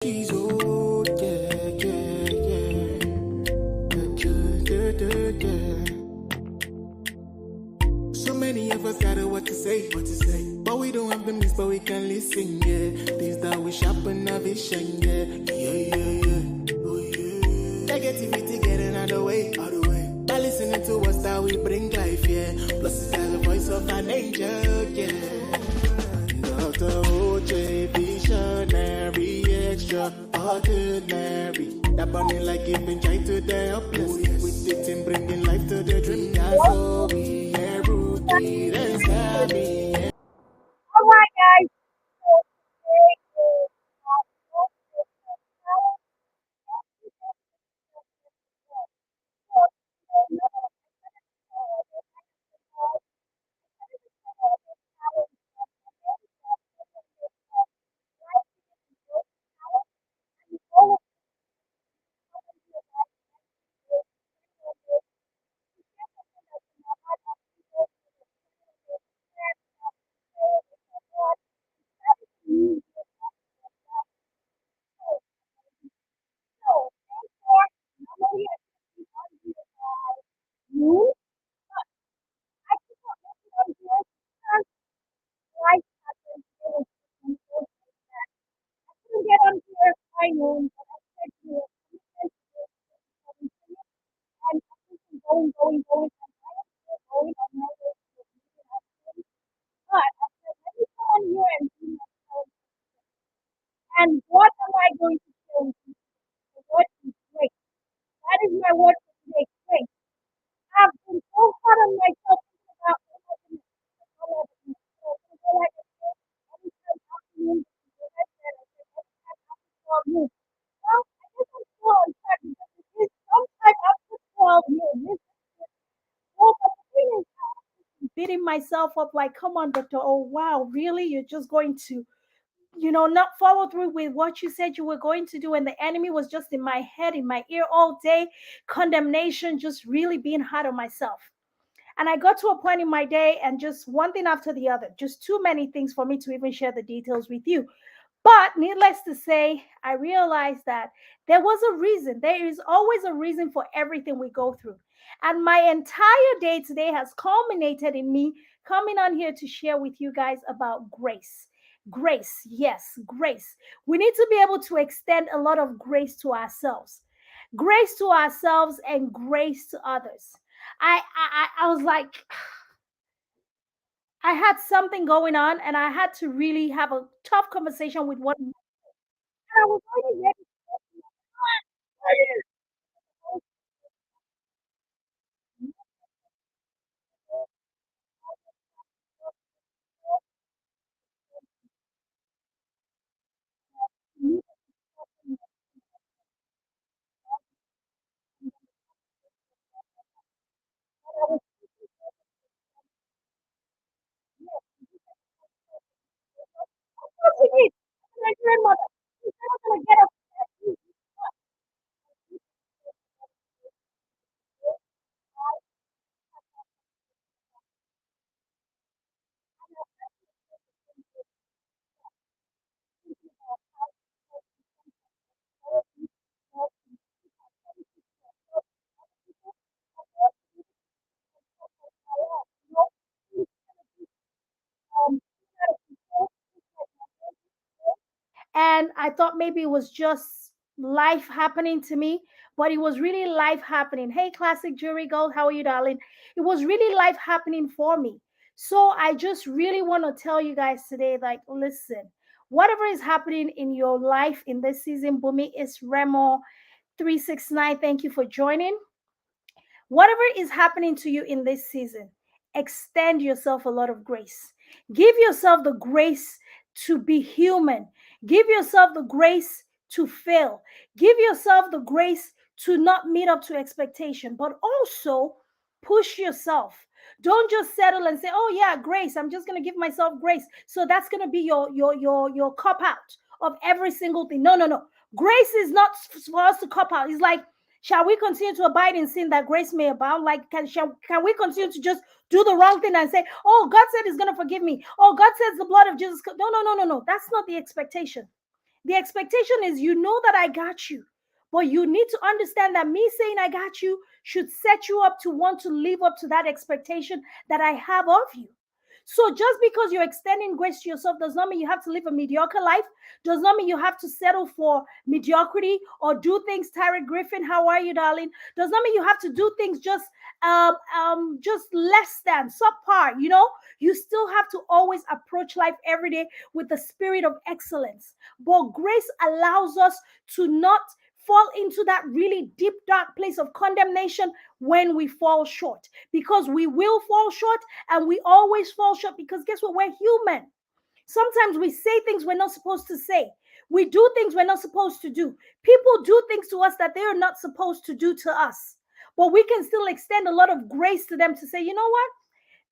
She's old, yeah, yeah, yeah. So many of us got what to say, But we don't have the means, but we can listen, yeah. Things that we sharpen our vision, yeah. Yeah, yeah, yeah. Oh, yeah. Negativity getting out the way. By listening to us that we bring life, yeah. Plus it's got the voice of an angel, yeah. Dr. OJ, visionary, extraordinary. That burning like giving joy to the helpless. With it and bringing life to the dream. That's all we are rooted and savvy. All right, guys. Get on here, I know. And going, going, going, going, but let me come on here and what am I going to say? The word is great. That is my word for today. Great. I've been so hard on myself about all of this. So like I said, every time afternoon, as I said, every time after 12 noon. Well, I guess I'm still on track because it is sometime after 12 noon. This is well, but the thing is, beating myself up like, come on, doctor. Oh, wow, really? You're just going to not follow through with what you said you were going to do. And the enemy was just in my head, in my ear all day, condemnation, just really being hard on myself. And I got to a point in my day and just one thing after the other, just too many things for me to even share the details with you. But needless to say, I realized that there was a reason. There is always a reason for everything we go through. And my entire day today has culminated in me coming on here to share with you guys about grace. Grace, yes, grace. We need to be able to extend a lot of grace to ourselves. Grace to ourselves and grace to others. I was like, I had something going on and I had to really have a tough conversation with one. I was already ready. My grandmother. She's not gonna get up. And I thought maybe it was just life happening to me, but it was really life happening. Hey, Classic Jewelry Gold, how are you, darling? It was really life happening for me. So I just really want to tell you guys today, like, listen, whatever is happening in your life in this season, Bumi, is Remo 369. Thank you for joining. Whatever is happening to you in this season, extend yourself a lot of grace. Give yourself the grace to be human. Give yourself the grace to fail. Give yourself the grace to not meet up to expectation, but also push yourself. Don't just settle and say, "Oh yeah, grace. I'm just going to give myself grace." So that's going to be your cop out of every single thing. No, no, no. Grace is not for us to cop out. It's like, shall we continue to abide in sin that grace may abound? Like, can we continue to just do the wrong thing and say, "Oh, God said He's going to forgive me. Oh, God says the blood of Jesus." No, no, no, no, no. That's not the expectation. The expectation is, you know that I got you, but you need to understand that me saying I got you should set you up to want to live up to that expectation that I have of you. So just because you're extending grace to yourself does not mean you have to live a mediocre life, does not mean you have to settle for mediocrity or do things. Tyra Griffin, how are you, darling? Does not mean you have to do things just less than subpar. You still have to always approach life every day with the spirit of excellence. But grace allows us to not fall into that really deep, dark place of condemnation when we fall short, because we will fall short, and we always fall short, because guess what? We're human. Sometimes we say things we're not supposed to say. We do things we're not supposed to do. People do things to us that they are not supposed to do to us. But we can still extend a lot of grace to them to say, you know what?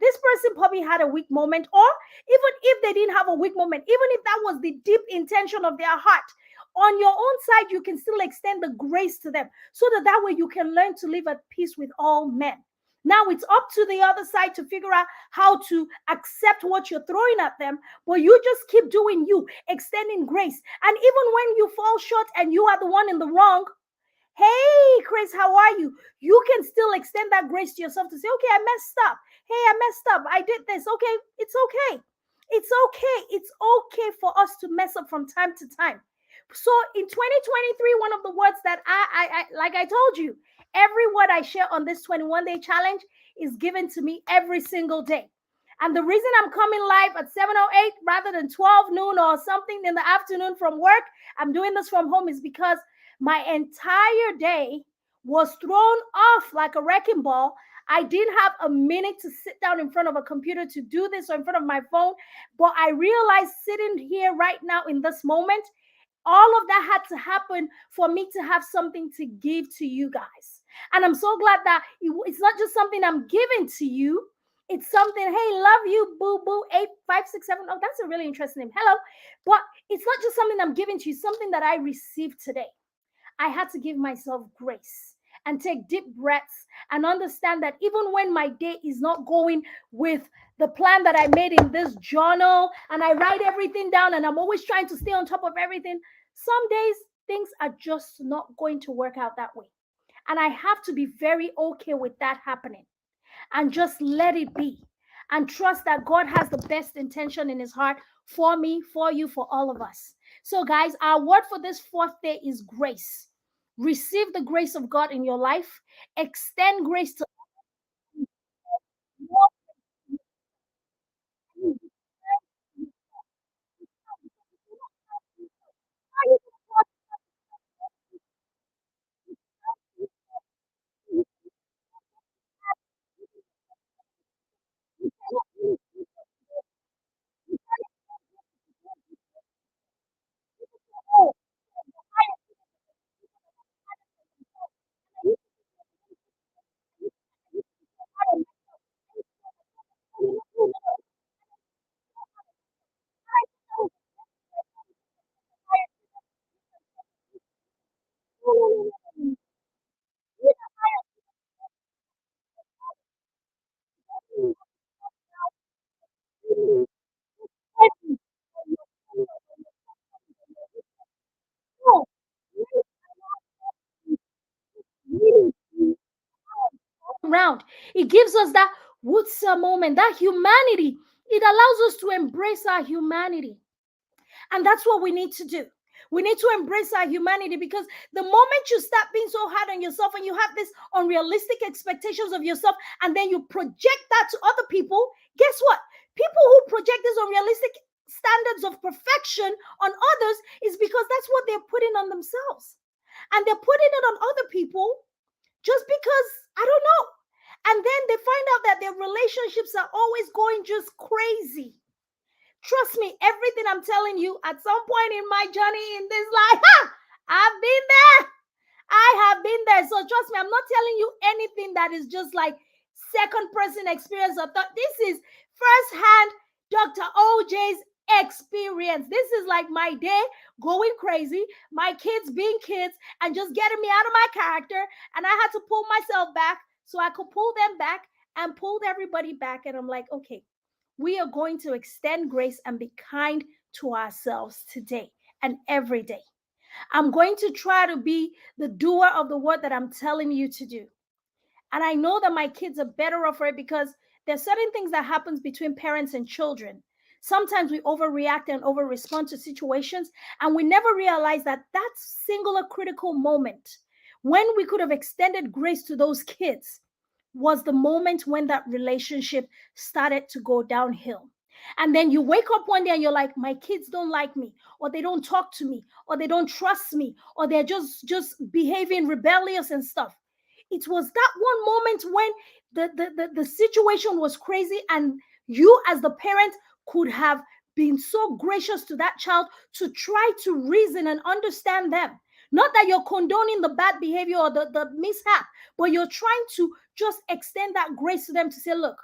This person probably had a weak moment, or even if they didn't have a weak moment, even if that was the deep intention of their heart, on your own side, you can still extend the grace to them, so that way you can learn to live at peace with all men. Now it's up to the other side to figure out how to accept what you're throwing at them, but you just keep doing you, extending grace. And even when you fall short and you are the one in the wrong, hey, Chris, how are you? You can still extend that grace to yourself to say, okay, I messed up. Hey, I messed up. I did this. Okay, it's okay. It's okay. It's okay for us to mess up from time to time. So in 2023, one of the words that I like I told you, every word I share on this 21-day challenge is given to me every single day. And the reason I'm coming live at 7:08 rather than 12 noon or something in the afternoon from work, I'm doing this from home, is because my entire day was thrown off like a wrecking ball. I didn't have a minute to sit down in front of a computer to do this, or in front of my phone. But I realized, sitting here right now in this moment, all of that had to happen for me to have something to give to you guys. And I'm so glad that it's not just something I'm giving to you. It's something, hey, love you, boo boo, 8567. Oh, that's a really interesting name. Hello. But it's not just something I'm giving to you, something that I received today. I had to give myself grace and take deep breaths and understand that even when my day is not going with the plan that I made in this journal, and I write everything down and I'm always trying to stay on top of everything, some days things are just not going to work out that way. And I have to be very okay with that happening and just let it be, and trust that God has the best intention in his heart for me, for you, for all of us. So, guys, our word for this fourth day is grace. Receive the grace of God in your life. Extend grace to around. It gives us that Woodsa moment, that humanity. It allows us to embrace our humanity. And that's what we need to do. We need to embrace our humanity, because the moment you start being so hard on yourself and you have this unrealistic expectations of yourself, and then you project that to other people, guess what? People who project these unrealistic standards of perfection on others is because that's what they're putting on themselves. And they're putting it on other people just because, I don't know. And then they find out that their relationships are always going just crazy. Trust me, everything I'm telling you, at some point in my journey in this life, I've been there. I have been there. So trust me, I'm not telling you anything that is just like second person experience or thought. This is first hand Dr. OJ's experience. This is like my day going crazy, my kids being kids, and just getting me out of my character. And I had to pull myself back so I could pull them back, and pulled everybody back. And I'm like, okay, we are going to extend grace and be kind to ourselves today. and every day. I'm going to try to be the doer of the word that I'm telling you to do. And I know that my kids are better off for it because there's certain things that happens between parents and children. Sometimes we overreact and over respond to situations, and we never realize that that singular critical moment when we could have extended grace to those kids was the moment when that relationship started to go downhill. And then you wake up one day and you're like, my kids don't like me, or they don't talk to me, or they don't trust me, or they're just behaving rebellious and stuff. It was that one moment when the situation was crazy, and you as the parent could have been so gracious to that child to try to reason and understand them. Not that you're condoning the bad behavior or the mishap, but you're trying to just extend that grace to them to say, look,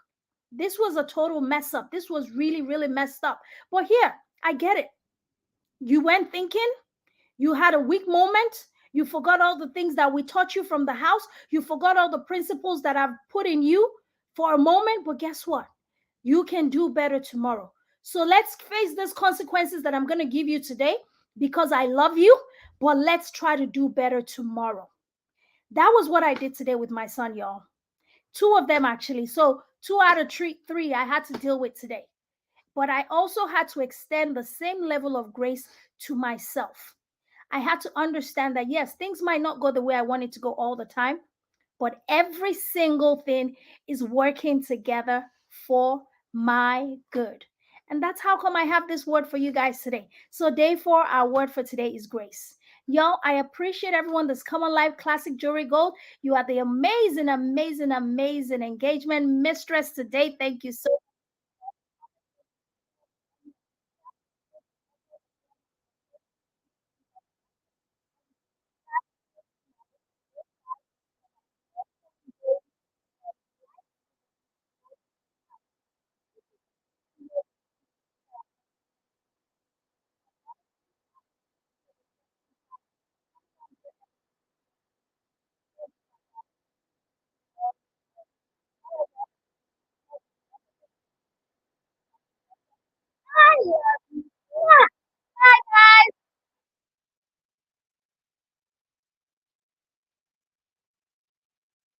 this was a total mess up. This was really, really messed up. But here, I get it. You went thinking, you had a weak moment, you forgot all the things that we taught you from the house, you forgot all the principles that I've put in you for a moment. But guess what? You can do better tomorrow. So let's face these consequences that I'm going to give you today because I love you, but let's try to do better tomorrow. That was what I did today with my son, y'all. Two of them, actually. So 2 out of three I had to deal with today. But I also had to extend the same level of grace to myself. I had to understand that, yes, things might not go the way I want it to go all the time, but every single thing is working together for my good. And that's how come I have this word for you guys today. So day 4, our word for today is grace. Y'all, I appreciate everyone that's come on live. Classic Jewelry Gold, you are the amazing, amazing, amazing engagement mistress today. Thank you so